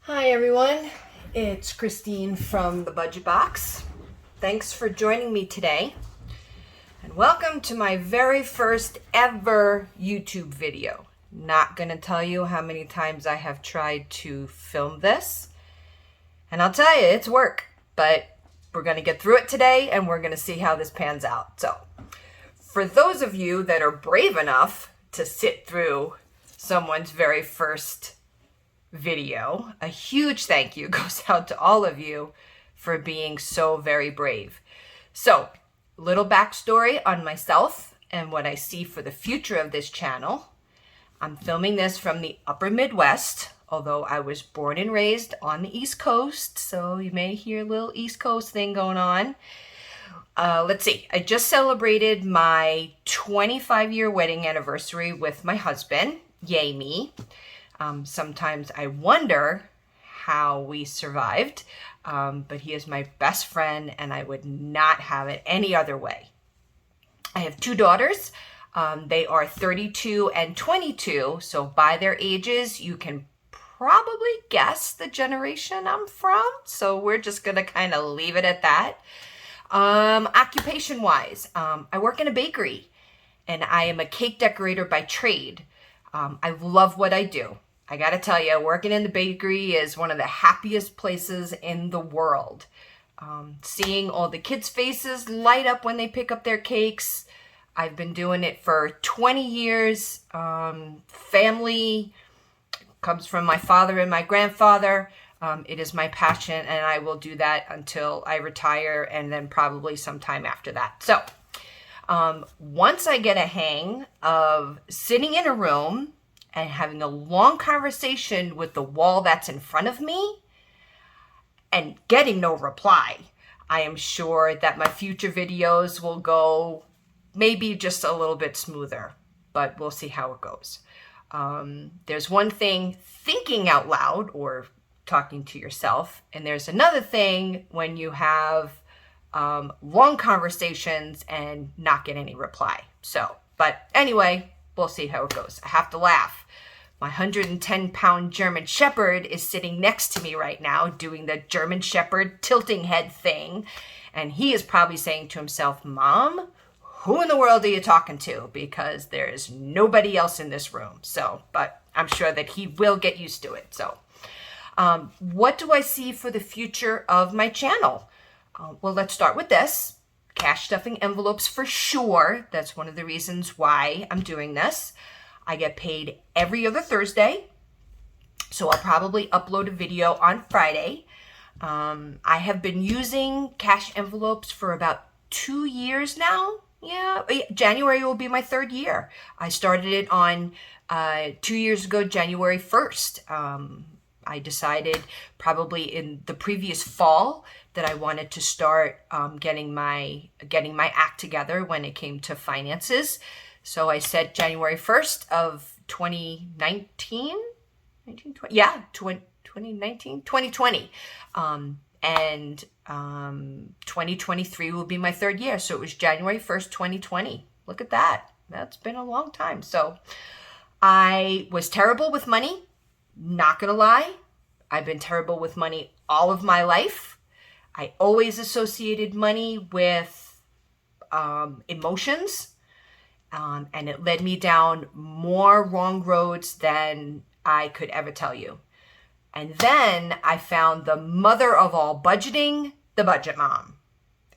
Hi everyone, it's Christine from the Budget Box. Thanks for joining me today, and welcome to my very first ever YouTube video. Not gonna tell you how many times I have tried to film this, and I'll tell you, it's work, but we're gonna get through it today and we're gonna see how this pans out. So, for those of you that are brave enough to sit through someone's very first video, a huge thank you goes out to all of you for being so very brave. So, little backstory on myself and what I see for the future of this channel. I'm filming this from the upper Midwest, although I was born and raised on the East Coast, so you may hear a little East Coast thing going on. Let's see, I just celebrated my 25-year wedding anniversary with my husband. Yay me. Sometimes I wonder how we survived, but he is my best friend and I would not have it any other way. I have two daughters. They are 32 and 22, so by their ages, you can probably guess the generation I'm from, so we're just gonna kind of leave it at that. Occupation-wise, I work in a bakery and I am a cake decorator by trade. I love what I do. I gotta tell you, working in the bakery is one of the happiest places in the world. Seeing all the kids' faces light up when they pick up their cakes. I've been doing it for 20 years. Family comes from my father and my grandfather. It is my passion, and I will do that until I retire and then probably sometime after that. So, once I get a hang of sitting in a room and having a long conversation with the wall that's in front of me and getting no reply, I am sure that my future videos will go maybe just a little bit smoother, but we'll see how it goes. There's one thing, thinking out loud or talking to yourself, and there's another thing when you have long conversations and not get any reply. So, but anyway, we'll see how it goes. I have to laugh. My 110-pound German Shepherd is sitting next to me right now doing the German Shepherd tilting head thing. And he is probably saying to himself, Mom, who in the world are you talking to? Because there's nobody else in this room. So, but I'm sure that he will get used to it. So, what do I see for the future of my channel? Well, let's start with this. Cash stuffing envelopes for sure. That's one of the reasons why I'm doing this. I get paid every other Thursday, so I'll probably upload a video on Friday. I have been using cash envelopes for about 2 years now. Yeah, January will be my third year. I started it on 2 years ago, January 1st. I decided probably in the previous fall that I wanted to start getting my act together when it came to finances. So I said January 1st of 2019, 2020, yeah, 2019, 2020. And 2023 will be my third year. So it was January 1st, 2020. Look at that. That's been a long time. So I was terrible with money. Not gonna lie, I've been terrible with money all of my life. I always associated money with emotions, and it led me down more wrong roads than I could ever tell you. And then I found the mother of all budgeting, the Budget Mom.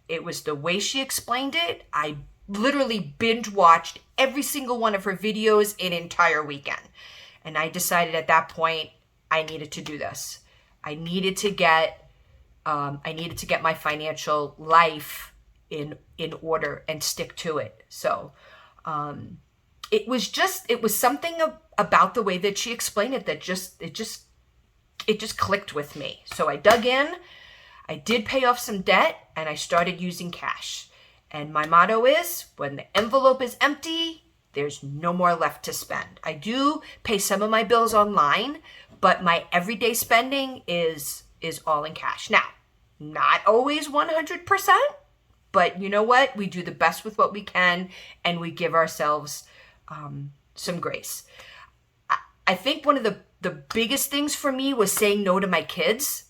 It was the way she explained it. I literally binge watched every single one of her videos an entire weekend. And I decided at that point I needed to do this. I needed to get my financial life in order and stick to it. So it was something about the way that she explained it that it just clicked with me. So I dug in, I did pay off some debt, and I started using cash. And my motto is, when the envelope is empty, there's no more left to spend. I do pay some of my bills online, but my everyday spending is all in cash. Now, not always 100%, but you know what? We do the best with what we can, and we give ourselves some grace. I think one of the the biggest things for me was saying no to my kids,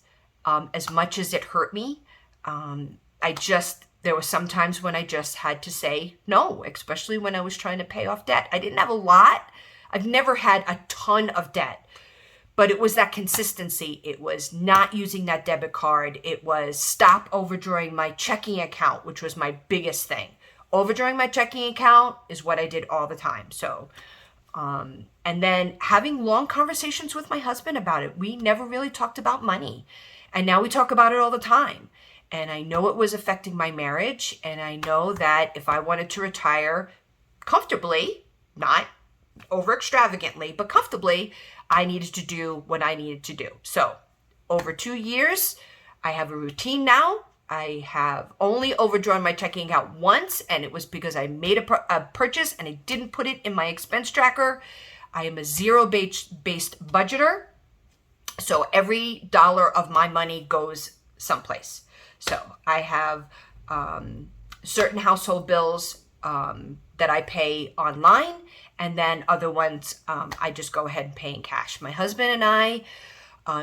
as much as it hurt me. There were some times when I just had to say no, especially when I was trying to pay off debt. I didn't have a lot. I've never had a ton of debt, but it was that consistency. It was not using that debit card. It was stop overdrawing my checking account, which was my biggest thing. Overdrawing my checking account is what I did all the time. So, and then having long conversations with my husband about it. We never really talked about money, and now we talk about it all the time. And I know it was affecting my marriage. And I know that if I wanted to retire comfortably, not over extravagantly, but comfortably, I needed to do what I needed to do. So over 2 years, I have a routine now. I have only overdrawn my checking account once, and it was because I made a purchase and I didn't put it in my expense tracker. I am a zero-based budgeter. So every dollar of my money goes someplace. So I have certain household bills that I pay online, and then other ones I just go ahead and pay in cash. My husband and I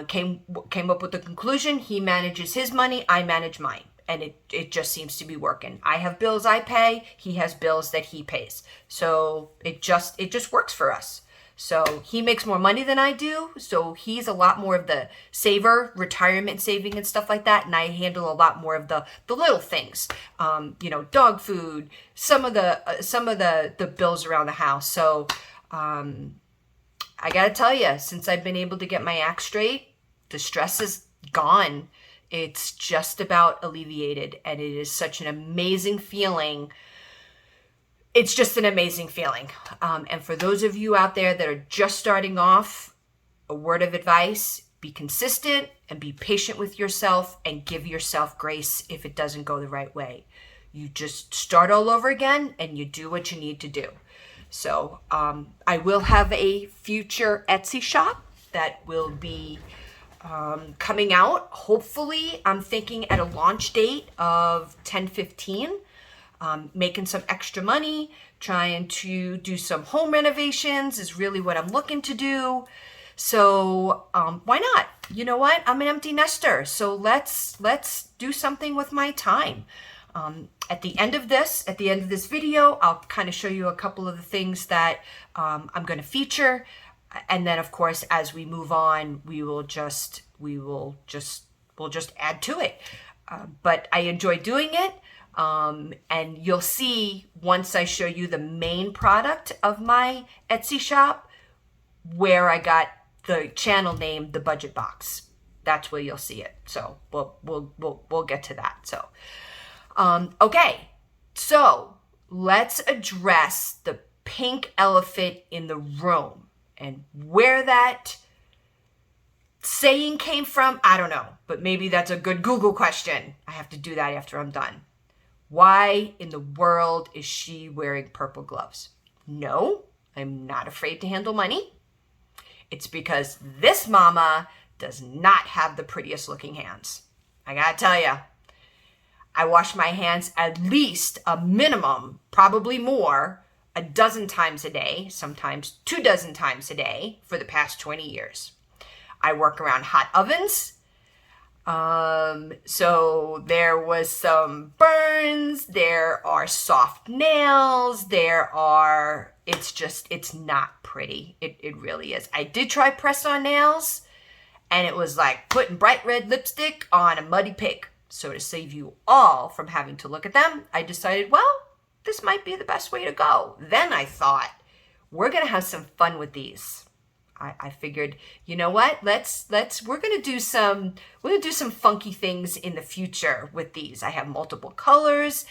came up with the conclusion: he manages his money, I manage mine, and it just seems to be working. I have bills I pay, he has bills that he pays, so it just works for us. So he makes more money than I do. So he's a lot more of the saver, retirement saving and stuff like that. And I handle a lot more of the little things, dog food, some of the bills around the house. So I got to tell you, since I've been able to get my act straight, the stress is gone. It's just about alleviated. And it is such an amazing feeling. It's just an amazing feeling. And for those of you out there that are just starting off, a word of advice: be consistent and be patient with yourself, and give yourself grace if it doesn't go the right way. You just start all over again and you do what you need to do. So I will have a future Etsy shop that will be coming out. Hopefully, I'm thinking at a launch date of 10/15. Making some extra money, trying to do some home renovations is really what I'm looking to do. So why not? You know what? I'm an empty nester, so let's do something with my time. At the end of this video, I'll kind of show you a couple of the things that I'm going to feature, and then of course, as we move on, we'll just add to it. But I enjoy doing it. And you'll see once I show you the main product of my Etsy shop where I got the channel name, The Budget Box. That's where you'll see it. So we'll get to that. So, okay. So let's address the pink elephant in the room, and where that saying came from. I don't know, but maybe that's a good Google question. I have to do that after I'm done. Why in the world is she wearing purple gloves? No, I'm not afraid to handle money. It's because this mama does not have the prettiest looking hands. I gotta tell you, I wash my hands at least a minimum, probably more, a dozen times a day, sometimes 24 times a day for the past 20 years. I work around hot ovens. So there was some burns, there are soft nails, it's not pretty. It really is. I did try press on nails, and it was like putting bright red lipstick on a muddy pig. So to save you all from having to look at them, I decided, well, this might be the best way to go. Then I thought, we're going to have some fun with these. I figured, you know what? We're gonna do some funky things in the future with these. I have multiple colors,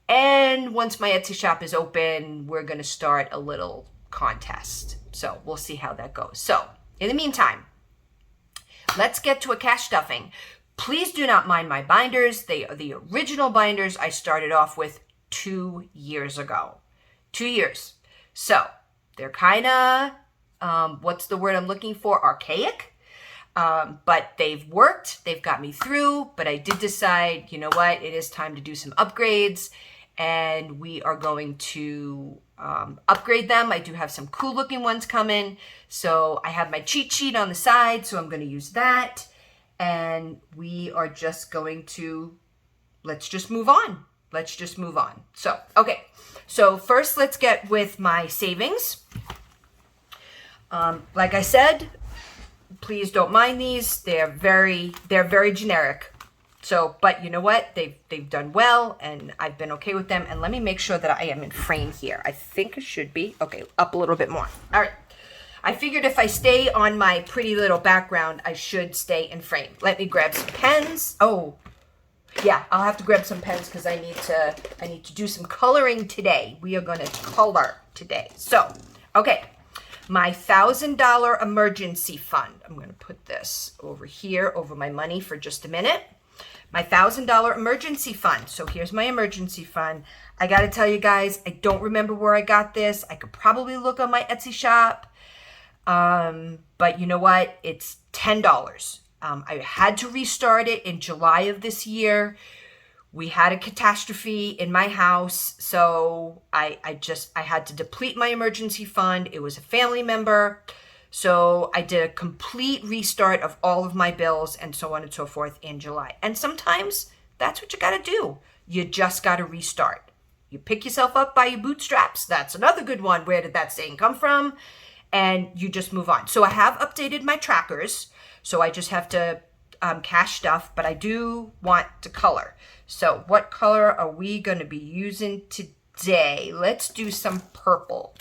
and once my Etsy shop is open, we're gonna start a little contest. So we'll see how that goes. So in the meantime, let's get to a cash stuffing. Please do not mind my binders. They are the original binders I started off with 2 years ago. 2 years. So they're kind of what's the word I'm looking for? Archaic. But they've worked. They've got me through. But I did decide, you know what? It is time to do some upgrades. And we are going to upgrade them. I do have some cool looking ones coming. So I have my cheat sheet on the side, so I'm going to use that. And we are just going to, let's just move on. Let's just move on. So, okay. So first let's get with my savings. Like I said, please don't mind these. They're very generic. So, but you know what? They've done well, and I've been okay with them. And let me make sure that I am in frame here. I think I should be. Okay, up a little bit more. All right. I figured if I stay on my pretty little background, I should stay in frame. Let me grab some pens. Oh, yeah, I'll have to grab some pens because I need to do some coloring today. We are going to color today. So, okay. My $1,000 emergency fund. I'm going to put this over here, over my money for just a minute. My $1,000 emergency fund. So here's my emergency fund. I got to tell you guys, I don't remember where I got this. I could probably look on my Etsy shop. But you know what? It's $10. I had to restart it in July of this year. We had a catastrophe in my house, so I had to deplete my emergency fund. It was a family member, so I did a complete restart of all of my bills and so on and so forth in July. And sometimes that's what you got to do. You just got to restart. You pick yourself up by your bootstraps. That's another good one. Where did that saying come from? And you just move on. So I have updated my trackers, so I just have to cache stuff, but I do want to color. So what color are we going to be using today? Let's do some purple.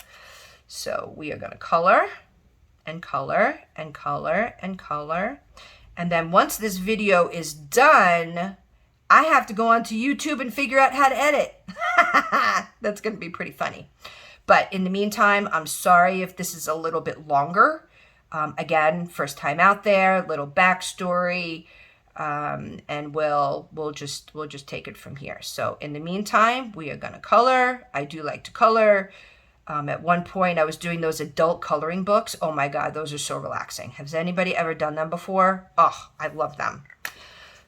So we are going to color and color and color and color. And then once this video is done, I have to go onto YouTube and figure out how to edit. That's going to be pretty funny. But in the meantime, I'm sorry if this is a little bit longer. Again, first time out there, little backstory. And we'll just take it from here. So in the meantime, we are going to color. I do like to color. At one point I was doing those adult coloring books. Oh my God, those are so relaxing. Has anybody ever done them before? Oh, I love them.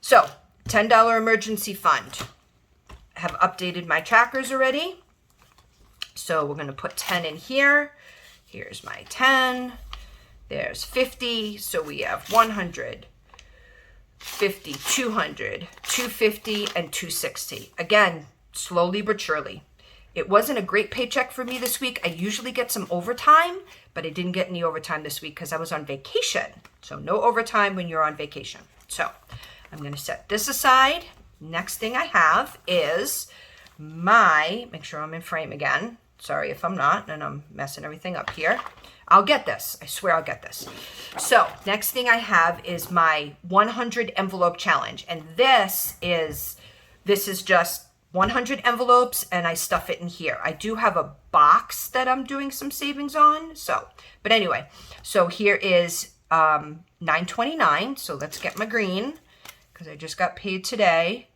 So $10 emergency fund. I have updated my trackers already. So we're going to put 10 in here. Here's my 10. There's 50. So we have 100. 50, 200, 250, and 260. Again, slowly but surely. It wasn't a great paycheck for me this week. I usually get some overtime, but I didn't get any overtime this week because I was on vacation. So no overtime when you're on vacation. So I'm going to set this aside. Next thing I have is make sure I'm in frame again. Sorry if I'm not, and I'm messing everything up here. I'll get this. I swear I'll get this. So next thing I have is my 100 envelope challenge. And this is just 100 envelopes and I stuff it in here. I do have a box that I'm doing some savings on. So, but anyway, so here is $9.29. So let's get my green because I just got paid today.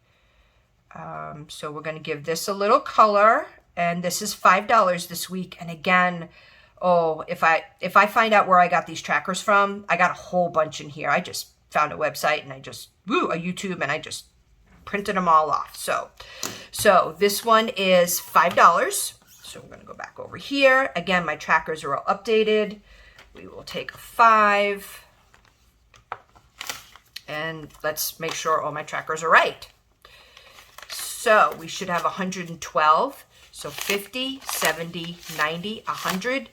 So we're going to give this a little color, and this is $5 this week. And again, oh, if I find out where I got these trackers from, I got a whole bunch in here. I just found a website and a YouTube, and I just printed them all off. So this one is $5. So we're going to go back over here. Again, my trackers are all updated. We will take a 5. And let's make sure all my trackers are right. So we should have 112. So 50, 70, 90, 100.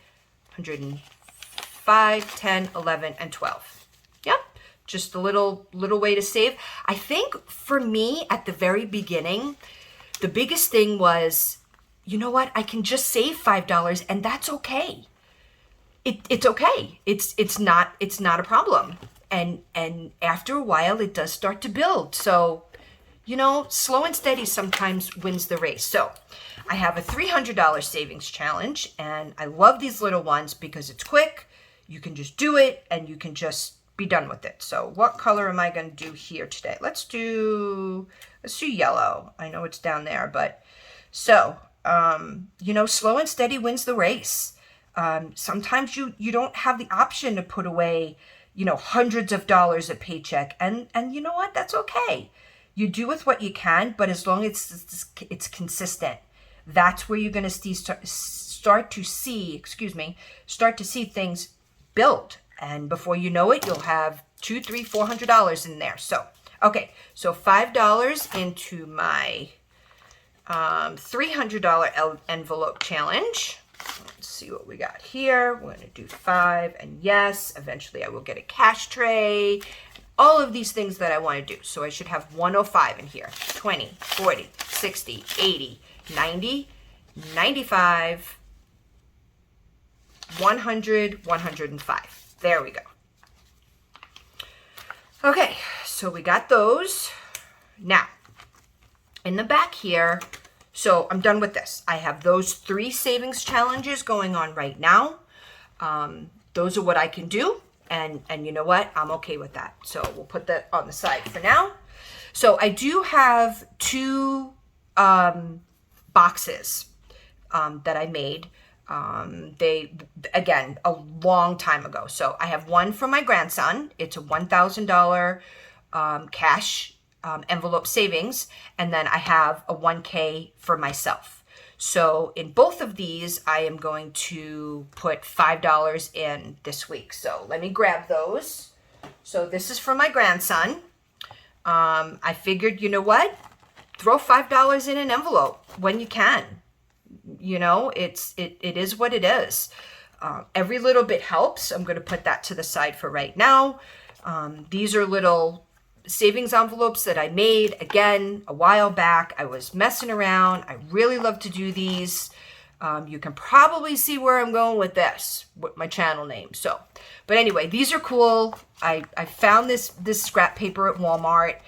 105, 10, 11, and 12. Yep, just a little way to save. I think for me at the very beginning, the biggest thing was, you know what? I can just save $5 and that's okay. It's okay. It's not a problem. And after a while, it does start to build. So, you know, slow and steady sometimes wins the race. So I have a $300 savings challenge, and I love these little ones because it's quick. You can just do it, and you can just be done with it. So what color am I going to do here today? Let's do yellow. I know it's down there, but so, you know, slow and steady wins the race. Sometimes you don't have the option to put away, you know, hundreds of dollars a paycheck, and you know what? That's okay. You do with what you can, but as long as it's consistent, that's where you're going to start to see, things build. And before you know it, you'll have $200, $300, $400 in there. So, okay, so $5 into my $300 envelope challenge. Let's see what we got here. We're going to do 5, and yes, eventually I will get a cash tray. All of these things that I want to do. So I should have 105 in here. 20, 40, 60, 80, 90, 95, 100, 105. There we go. Okay, so we got those. Now, in the back here, so I'm done with this. I have those 3 savings challenges going on right now. Those are what I can do. And you know what? I'm okay with that. So we'll put that on the side for now. So I do have 2 boxes that I made. They, again, a long time ago. So I have one for my grandson. It's a $1,000 cash envelope savings. And then I have a 1K for myself. So in both of these, I am going to put $5 in this week. So let me grab those. So this is for my grandson. I figured, you know what? Throw $5 in an envelope when you can. You know, it is what it is. Every little bit helps. I'm going to put that to the side for right now. These are little savings envelopes that I made, again, a while back. I was messing around. I really love to do these. You can probably see where I'm going with this, with my channel name. So, but anyway, these are cool. I found this scrap paper at Walmart.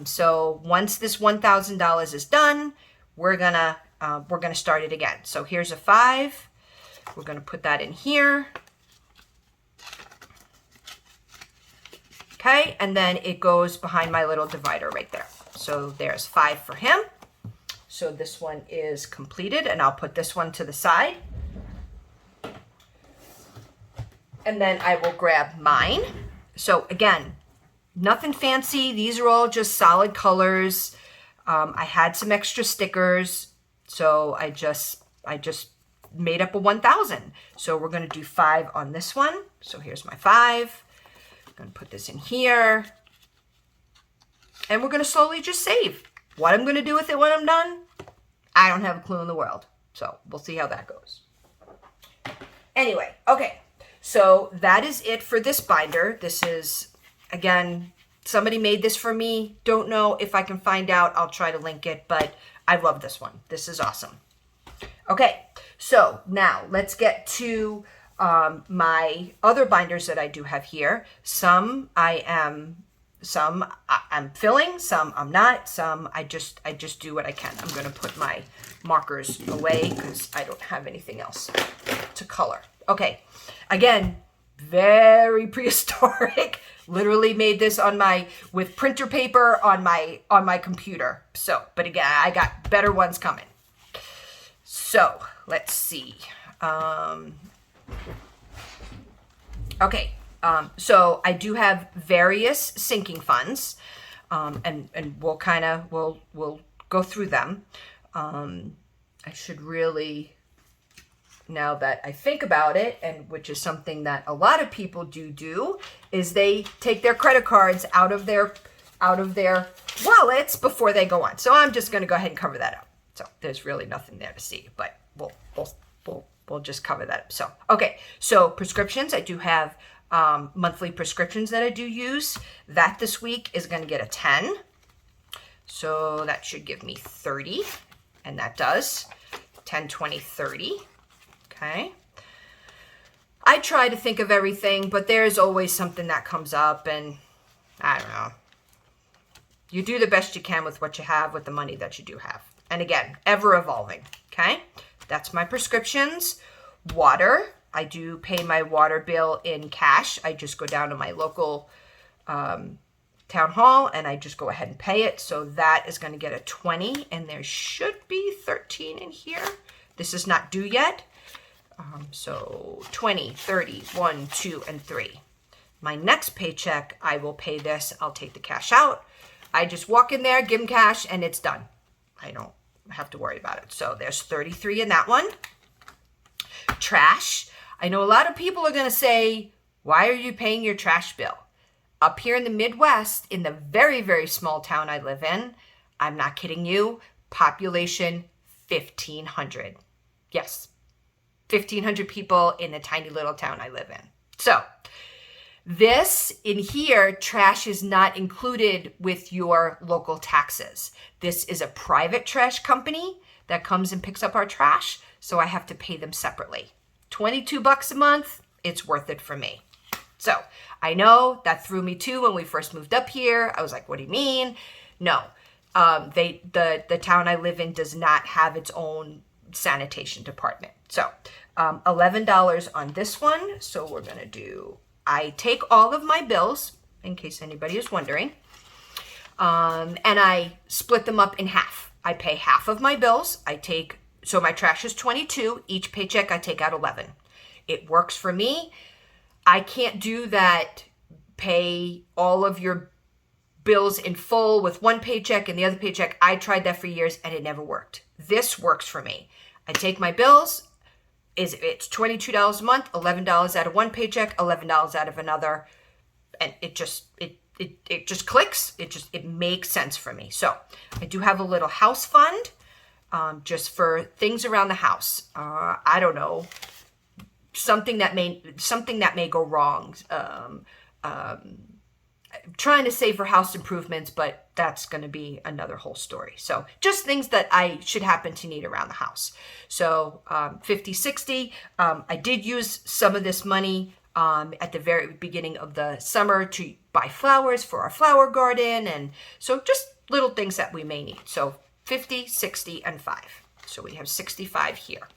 So once this $1,000 is done, we're gonna start it again. So here's a 5. We're gonna put that in here. Okay, and then it goes behind my little divider right there. So there's 5 for him. So this one is completed, and I'll put this one to the side. And then I will grab mine. So again, nothing fancy. These are all just solid colors. I had some extra stickers, so I just made up a 1,000. So we're going to do 5 on this one. So here's my 5. Going to put this in here, and we're going to slowly just save. What I'm going to do with it when I'm done, I don't have a clue in the world. So we'll see how that goes. Anyway, okay, so that is it for this binder. This is, again, somebody made this for me. Don't know if I can find out. I'll try to link it, but I love this one. This is awesome. Okay, so now let's get to my other binders that I do have here. Some I'm filling, some I'm not, some I just do what I can. I'm going to put my markers away because I don't have anything else to color. Okay, again, very prehistoric. Literally made this with printer paper on my computer. So, but again, I got better ones coming. So let's see. Okay, so I do have various sinking funds, and we'll go through them. I should really, now that I think about it, and which is something that a lot of people do, is they take their credit cards out of their wallets before they go on. So I'm just going to go ahead and cover that up. So there's really nothing there to see, but we'll just cover that up. So, okay, so prescriptions, I do have monthly prescriptions that I do use. That this week is going to get a 10. So that should give me 30, and that does 10, 20, 30. Okay. I try to think of everything, but there's always something that comes up, and I don't know. You do the best you can with what you have, with the money that you do have. And again, ever evolving. Okay. That's my prescriptions. Water, I do pay my water bill in cash. I just go down to my local town hall and I just go ahead and pay it. So that is going to get a 20, and there should be 13 in here. This is not due yet. So 20, 30, 1, 2, and 3. My next paycheck, I will pay this. I'll take the cash out. I just walk in there, give them cash, and it's done. I don't have to worry about it. So there's 33 in that one. Trash. I know a lot of people are going to say, why are you paying your trash bill? Up here in the Midwest, in the very, very small town I live in, I'm not kidding you, population 1,500. Yes, 1,500 people in the tiny little town I live in. So this in here, trash is not included with your local taxes. This is a private trash company that comes and picks up our trash, so I have to pay them separately. $22 a month, it's worth it for me. So I know that threw me too when we first moved up here. I was like, what do you mean? No, the town I live in does not have its own sanitation department. So $11 on this one. So we're going to do, I take all of my bills, in case anybody is wondering, and I split them up in half. I pay half of my bills. So my trash is 22. Each paycheck I take out 11. It works for me. I can't do that, pay all of your bills in full with one paycheck and the other paycheck. I tried that for years and it never worked. This works for me. I take my bills, it's $22 a month, $11 out of one paycheck, $11 out of another, and it just clicks. It makes sense for me. So I do have a little house fund, just for things around the house. I don't know, something that may go wrong. Trying to save for house improvements, but that's going to be another whole story. So just things that I should happen to need around the house. So 50, 60. I did use some of this money at the very beginning of the summer to buy flowers for our flower garden. And so just little things that we may need. So 50, 60, and 5. So we have 65 here.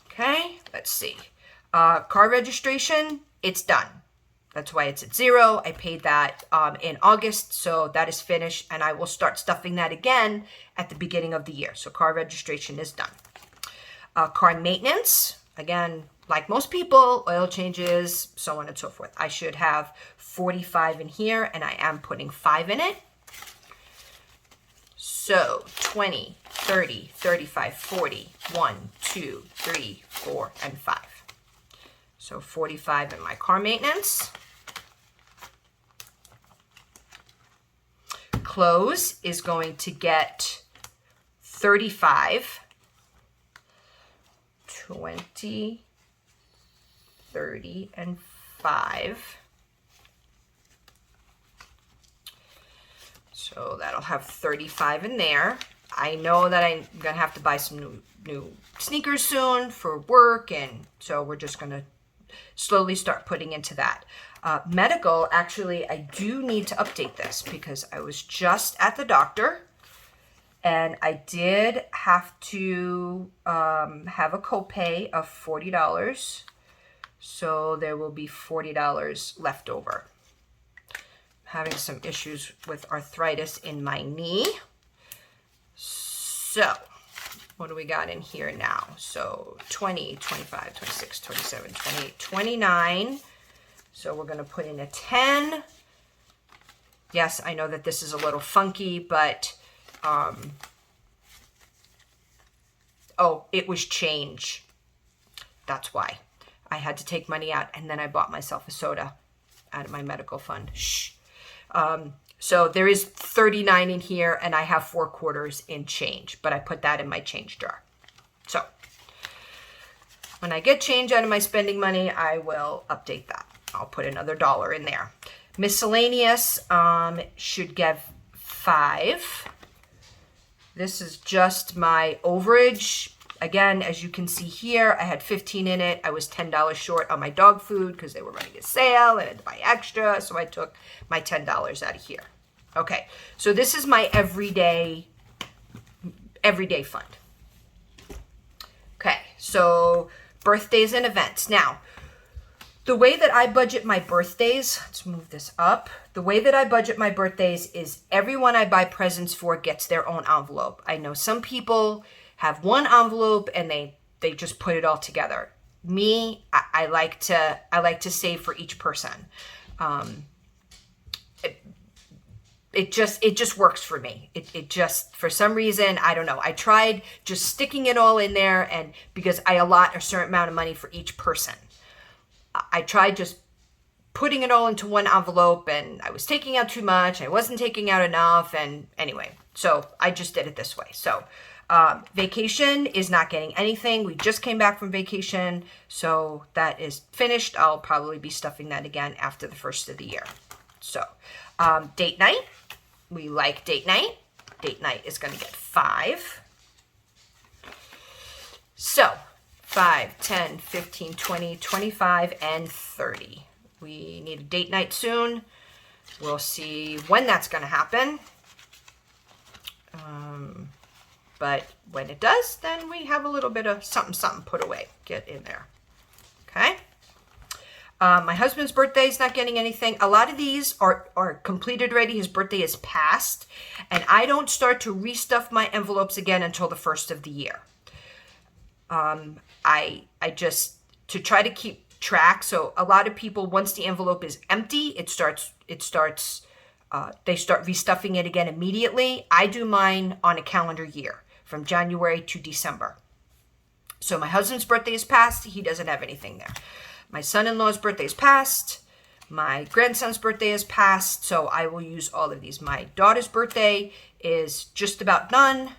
Okay, let's see. Car registration, it's done. That's why it's at 0. I paid that in August, so that is finished, and I will start stuffing that again at the beginning of the year. So car registration is done. Car maintenance, again, like most people, oil changes, so on and so forth. I should have 45 in here, and I am putting 5 in it. So 20, 30, 35, 40, 1, 2, 3, 4, and 5. So 45 in my car maintenance. Clothes is going to get 35, 20, 30, and 5. So that'll have 35 in there. I know that I'm going to have to buy some new sneakers soon for work, and so we're just going to slowly start putting into that. Medical, actually, I do need to update this because I was just at the doctor and I did have to have a copay of $40. So there will be $40 left over. Having some issues with arthritis in my knee. So what do we got in here now? So 20, 25, 26, 27, 28, 29. So we're going to put in a 10. Yes, I know that this is a little funky, but, oh, it was change. That's why. I had to take money out, and then I bought myself a soda out of my medical fund. Shh. So there is 39 in here, and I have 4 quarters in change, but I put that in my change jar. So when I get change out of my spending money, I will update that. I'll put another $1 in there. Miscellaneous should give 5. This is just my overage. Again, as you can see here, I had 15 in it. I was $10 short on my dog food because they were running a sale and I had to buy extra. So I took my $10 out of here. Okay, so this is my everyday fund. Okay, so birthdays and events. Now, the way that I budget my birthdays, let's move this up. The way that I budget my birthdays is everyone I buy presents for gets their own envelope. I know some people have one envelope and they just put it all together. Me, I like to save for each person. it just works for me. It just, for some reason, I don't know. I tried just sticking it all in there, and because I allot a certain amount of money for each person, I tried just putting it all into one envelope, and I was taking out too much. I wasn't taking out enough. And anyway, so I just did it this way. So vacation is not getting anything. We just came back from vacation. So that is finished. I'll probably be stuffing that again after the first of the year. So date night. We like date night. Date night is going to get 5. So 5, 10, 15, 20, 25, and 30. We need a date night soon. We'll see when that's going to happen. But when it does, then we have a little bit of something put away. Get in there. Okay? My husband's birthday is not getting anything. A lot of these are completed already. His birthday is past. And I don't start to restuff my envelopes again until the first of the year. I just, to try to keep track. So a lot of people, once the envelope is empty, they start restuffing it again immediately. I do mine on a calendar year from January to December. So my husband's birthday is past. He doesn't have anything there. My son-in-law's birthday is past. My grandson's birthday is past. So I will use all of these. My daughter's birthday is just about done.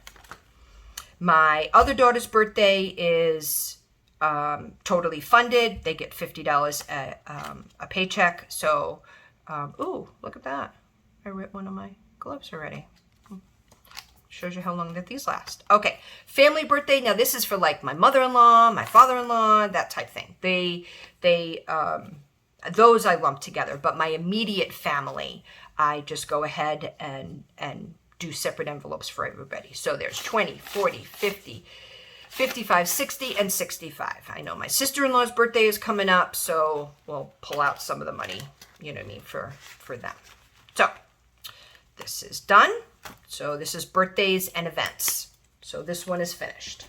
My other daughter's birthday is totally funded. They get $50 a paycheck. So, ooh, look at that. I ripped one of my gloves already. Shows you how long that these last. Okay, family birthday. Now this is for like my mother-in-law, my father-in-law, that type thing. Those I lump together. But my immediate family, I just go ahead and do separate envelopes for everybody. So there's 20, 40, 50, 55, 60, and 65. I know my sister-in-law's birthday is coming up, so we'll pull out some of the money, you know what I mean, for them. So this is done. So this is birthdays and events. So this one is finished.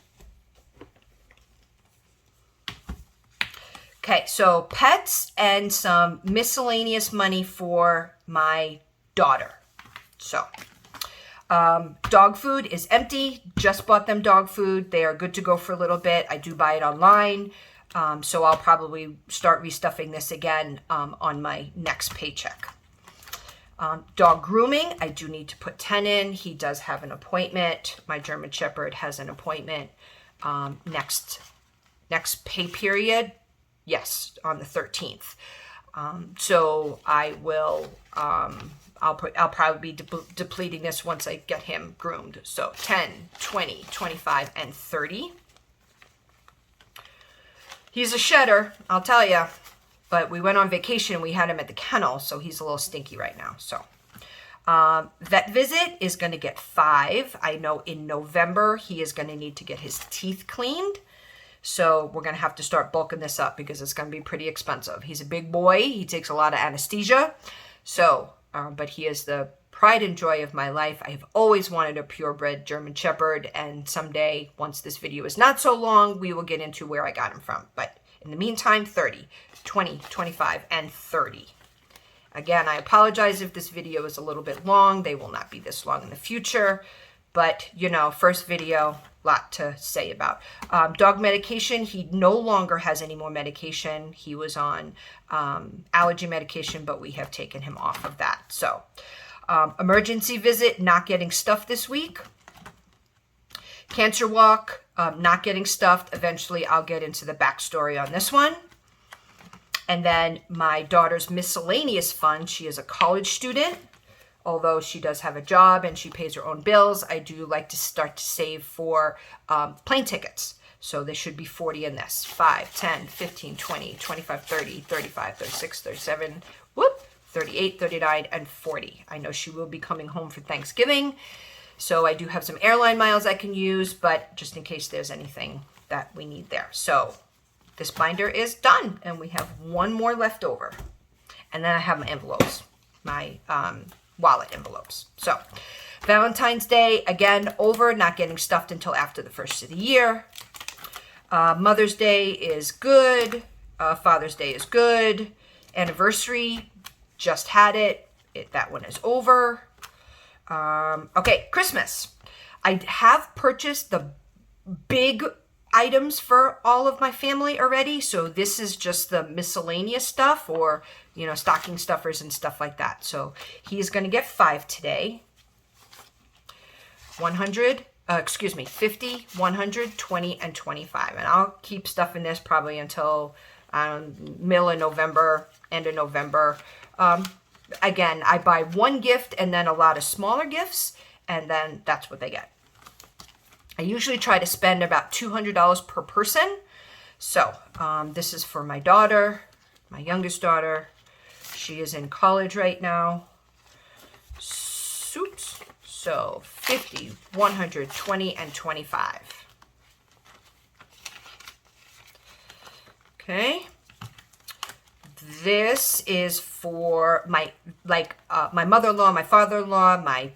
Okay, so pets and some miscellaneous money for my daughter. So dog food is empty. Just bought them dog food. They are good to go for a little bit. I do buy it online. So I'll probably start restuffing this again on my next paycheck. Dog grooming, I do need to put 10 in. He does have an appointment. My German Shepherd has an appointment next pay period. Yes, on the 13th. So I will, I'll probably be depleting this once I get him groomed. So 10, 20, 25, and 30. He's a shedder, I'll tell you. But we went on vacation and we had him at the kennel, so he's a little stinky right now. So vet visit is going to get 5. I know in November he is going to need to get his teeth cleaned. So we're going to have to start bulking this up because it's going to be pretty expensive. He's a big boy. He takes a lot of anesthesia. So, but he is the pride and joy of my life. I've always wanted a purebred German Shepherd. And someday, once this video is not so long, we will get into where I got him from. But in the meantime, 30, 20, 25, and 30. Again, I apologize if this video is a little bit long. They will not be this long in the future. But, you know, first video, lot to say about. Dog medication, he no longer has any more medication. He was on allergy medication, but we have taken him off of that. So, emergency visit, not getting stuffed this week. Cancer walk, not getting stuffed. Eventually, I'll get into the backstory on this one. And then my daughter's miscellaneous fund, she is a college student. Although she does have a job and she pays her own bills, I do like to start to save for plane tickets. So there should be 40 in this. 5, 10, 15, 20, 25, 30, 35, 36, 37, 38, 39, and 40. I know she will be coming home for Thanksgiving. So I do have some airline miles I can use, but just in case there's anything that we need there. So this binder is done and we have one more left over. And then I have my envelopes, my wallet envelopes. So Valentine's Day, again, over, not getting stuffed until after the first of the year. Mother's Day is good. Father's Day is good. Anniversary, just had it. That one is over. Okay, Christmas. I have purchased the big items for all of my family already. So this is just the miscellaneous stuff, or, stocking stuffers and stuff like that. So he's going to get 5 today. 50, 100, 20, and 25. And I'll keep stuffing this probably until middle of November, end of November. Again, I buy one gift and then a lot of smaller gifts, and then that's what they get. I usually try to spend about $200 per person. So this is for my daughter, my youngest daughter. She is in college right now. Oops. So 50, 100, 20, and 25. Okay. This is for my mother-in-law, my father-in-law, my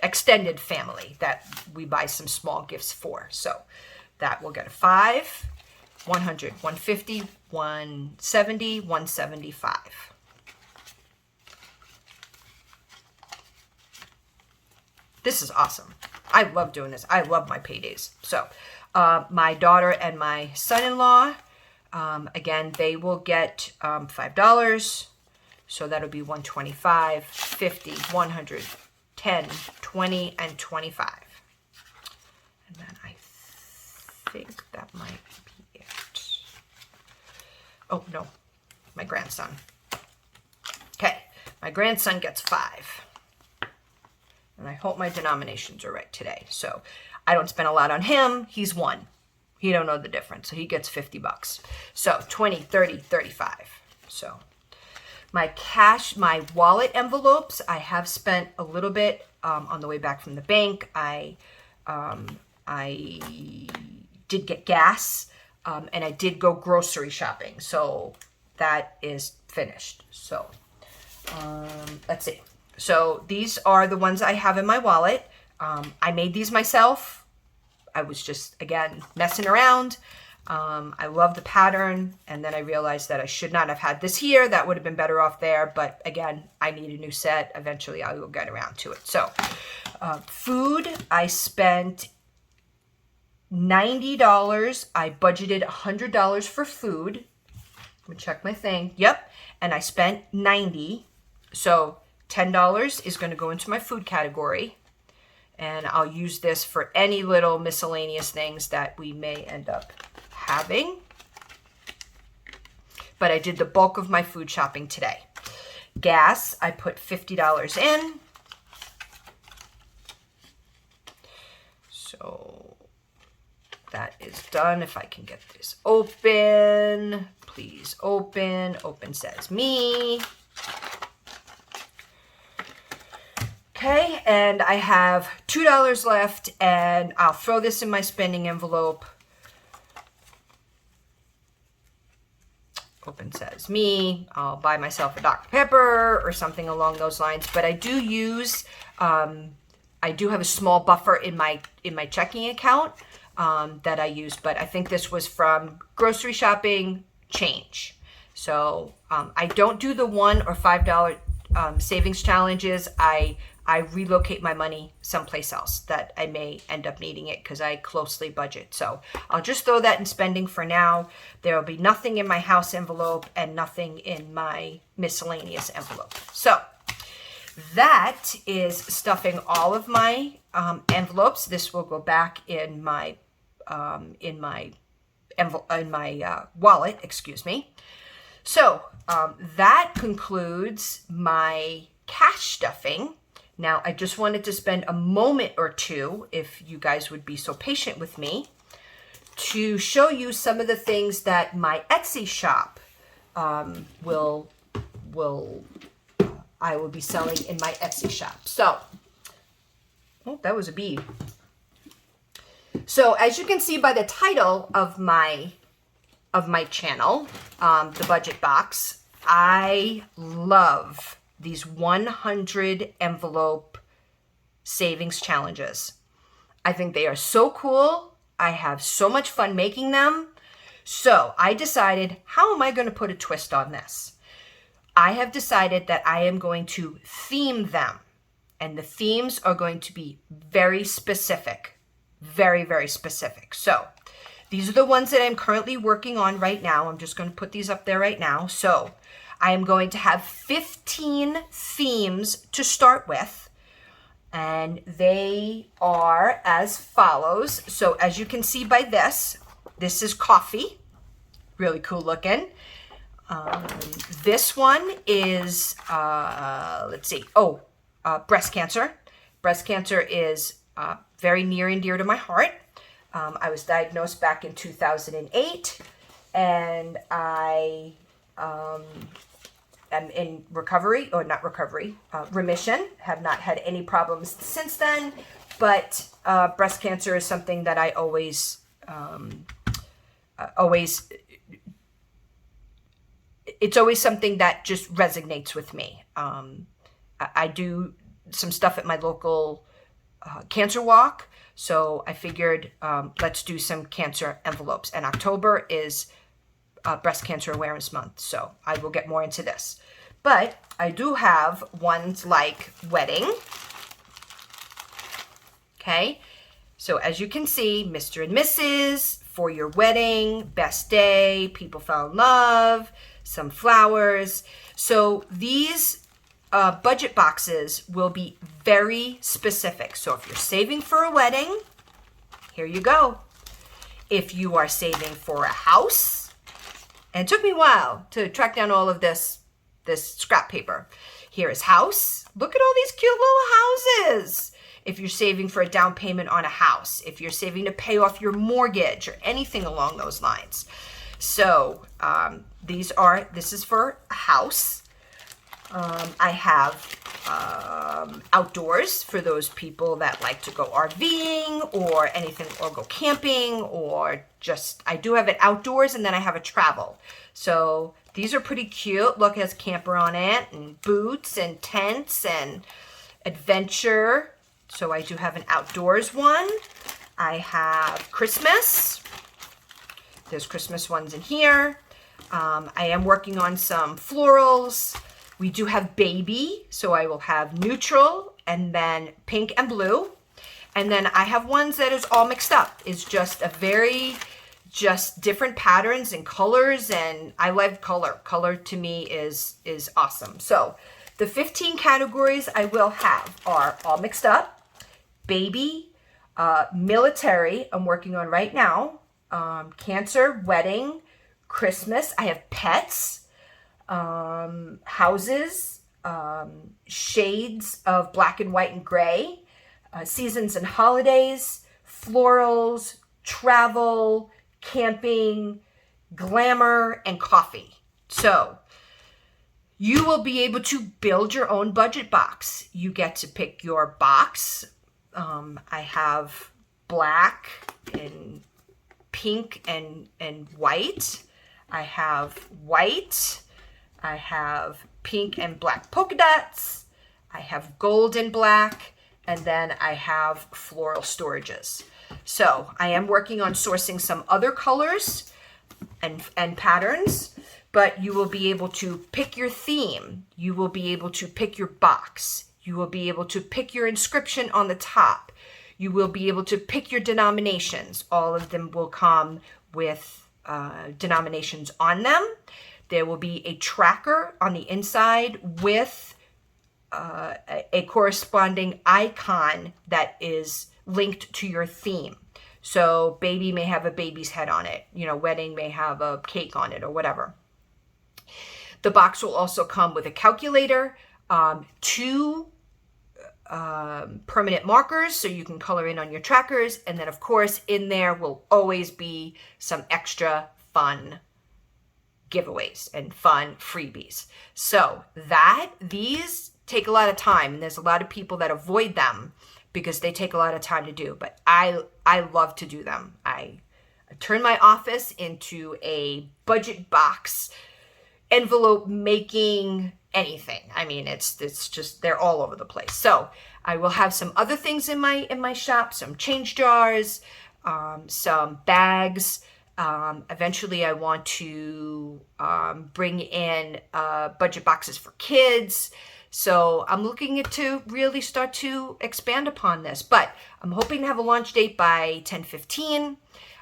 extended family that we buy some small gifts for. So that will get a 5, 100, 150, 170, 175. This is awesome. I love doing this. I love my paydays. So my daughter and my son-in-law, again, they will get $5. So that'll be 125, 50, 100, 10, 20, and 25. And then I think that might be it. Oh, no. My grandson. Okay. My grandson gets 5. And I hope my denominations are right today. So I don't spend a lot on him. He's 1. He don't know the difference. So he gets $50. So 20, 30, 35. So my wallet envelopes, I have spent a little bit on the way back from the bank. I did get gas, and I did go grocery shopping. So that is finished. So let's see. So these are the ones I have in my wallet. I made these myself. I was just, again, messing around. I love the pattern. And then I realized that I should not have had this here. That would have been better off there. But again, I need a new set. Eventually, I will get around to it. So food, I spent $90. I budgeted $100 for food. Let me check my thing. Yep. And I spent $90. So $10 is going to go into my food category, and I'll use this for any little miscellaneous things that we may end up having. But I did the bulk of my food shopping today. Gas, I put $50 in. So that is done. If I can get this open, please open. Open says me. Okay, and I have $2 left, and I'll throw this in my spending envelope. Open says me. I'll buy myself a Dr. Pepper or something along those lines. But I do use, I do have a small buffer in my checking account that I use. But I think this was from grocery shopping change. So I don't do the $1 or $5 savings challenges. I relocate my money someplace else that I may end up needing it because I closely budget. So I'll just throw that in spending for now. There will be nothing in my house envelope and nothing in my miscellaneous envelope. So that is stuffing all of my envelopes. This will go back in my wallet, excuse me. So that concludes my cash stuffing. Now, I just wanted to spend a moment or two, if you guys would be so patient with me, to show you some of the things that my Etsy shop I will be selling in my Etsy shop. So, oh, that was a bead. So, as you can see by the title of my channel, The Budget Box, I love these 100 envelope savings challenges. I think they are so cool. I have so much fun making them. So I decided, how am I going to put a twist on this? I have decided that I am going to theme them. And the themes are going to be very specific, very, very specific. So these are the ones that I'm currently working on right now. I'm just going to put these up there right now. So I am going to have 15 themes to start with, and they are as follows. So as you can see by this is coffee, really cool looking. This one is, let's see, breast cancer. Breast cancer is very near and dear to my heart. I was diagnosed back in 2008, and I am in recovery, or not recovery, remission. Have not had any problems since then, but breast cancer is something that I always, it's always something that just resonates with me. I do some stuff at my local cancer walk, so I figured let's do some cancer envelopes. And October is Breast Cancer Awareness Month, so I will get more into this. But I do have ones like wedding. Okay, so as you can see, Mr. and Mrs., for your wedding, best day, people fell in love, some flowers. So these budget boxes will be very specific. So if you're saving for a wedding, here you go. If you are saving for a house, and it took me a while to track down all of this scrap paper. Here is house. Look at all these cute little houses. If you're saving for a down payment on a house, if you're saving to pay off your mortgage or anything along those lines. So this is for a house. I have outdoors for those people that like to go RVing or anything, or go camping, or just, I do have it outdoors, and then I have a travel. So these are pretty cute. Look, it has camper on it, and boots and tents and adventure. So I do have an outdoors one. I have Christmas. There's Christmas ones in here. I am working on some florals. We do have baby, so I will have neutral and then pink and blue. And then I have ones that is all mixed up. It's just just different patterns and colors, and I love color. Color to me is awesome. So the 15 categories I will have are all mixed up, baby, military, I'm working on right now, cancer, wedding, Christmas. I have pets, houses, shades of black and white and gray, seasons and holidays, florals, travel, camping, glamour, and coffee. So you will be able to build your own budget box. You get to pick your box. I have black and pink and white. I have white. I have pink and black polka dots. I have gold and black. And then I have floral storages. So I am working on sourcing some other colors and patterns, but you will be able to pick your theme. You will be able to pick your box. You will be able to pick your inscription on the top. You will be able to pick your denominations. All of them will come with denominations on them. There will be a tracker on the inside with a corresponding icon that is linked to your theme. So baby may have a baby's head on it. Wedding may have a cake on it, or whatever. The box will also come with a calculator, 2 permanent markers so you can color in on your trackers. And then, of course, in there will always be some extra fun giveaways and fun freebies. So these take a lot of time, and there's a lot of people that avoid them because they take a lot of time to do, but I love to do them. I turn my office into a budget box, envelope making anything. I mean, it's just, they're all over the place. So I will have some other things in my shop, some change jars, some bags. Eventually I want to bring in budget boxes for kids. So I'm looking to really start to expand upon this, but I'm hoping to have a launch date by 10/15.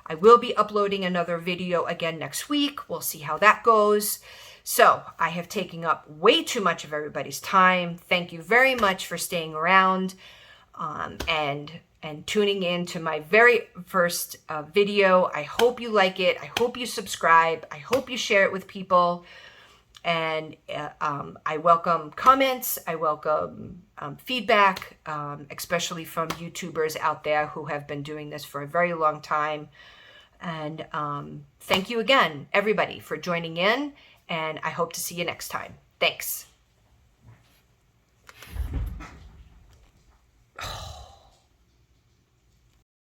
I will be uploading another video again next week. We'll see how that goes. So I have taken up way too much of everybody's time. Thank you very much for staying around and tuning in to my very first video. I hope you like it. I hope you subscribe. I hope you share it with people. And I welcome comments. I welcome feedback, especially from YouTubers out there who have been doing this for a very long time. And thank you again, everybody, for joining in. And I hope to see you next time. Thanks.